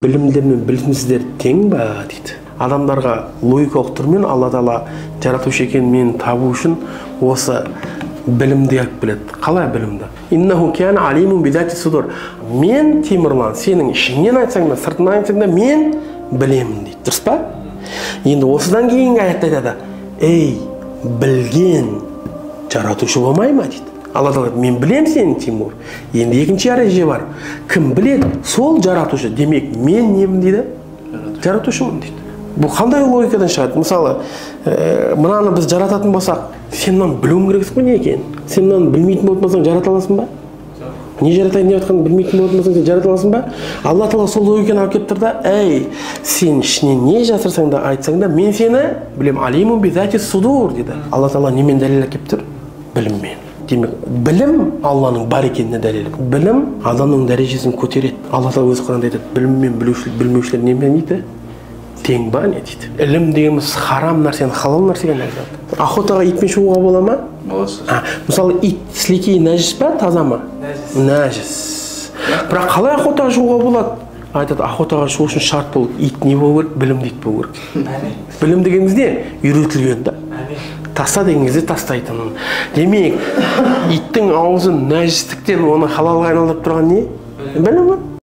Білімдер мен білімсіздер тең ба дейді. Адамдарға логикалық түрмен Алла Тағала жаратушы екенін мен табу үшін осы білімді алып келеді. Қалай білімді? Иннаху кана алимун бидати судур. Мен Темірлан, сенің ішіңнен айтсаң да, сыртынан айтсаң да мен білемін дейді. Дұрыс па? Енді осыдан кейінгі аятта айтады: "Ей, білген жаратушы болмай ма?" дейді. Алла Тағала: "Мен білем сені, Тимур." Енді екінші ереже бар. Кім біледі? Сол жаратушы. Демек, мен немін дейді? Жаратушымын дейді. Бұл қандай логикадан шығады? Мысалы, мынаны біз жарататын болсақ, сен мынаны білуің керексің ғой не екенін. Сен мынаны білмейтін болып болсаң, жарата аласың ба? Не жаратайын деп жатқанын білмейтін болып болсаң, сен жарата аласың ба? Алла Тағала сол логиканы алып келіп тұр да: "Ей, сен ішінен не жасырсаң да, айтсаң да, мен сені білем. Алимун бидати судур" дейді. Алла Тағала немен дәлел әкеліп тұр? Біліммен. Демек, білім Алланың бар екеніне дәлел. Білім адамның дәрежесін көтереді. Алла Тағала өз Құранда айтады: "Білім мен білмеушілер немен дейді? Тең ба не дейді?" Ілім дегеніміз харам нәрсені халал нәрсеге айналдырады. Охотаға итпен шығуға бола ма? Боласыз. Мысалы, ит сілекейі нәжіс па, таза ма? Нәжіс. Бірақ қалай охотаға шығуға болады? Айтады, охотаға шығу үшін шарт болып ит не болу керек? Білім дейді болу керек. Білім дегеніміз не? Үйретілген да. Таста деген кезде тастайтын. Демек, иттің аузын нәжістіктен оны халалға айналдырып тұрған не? Білім.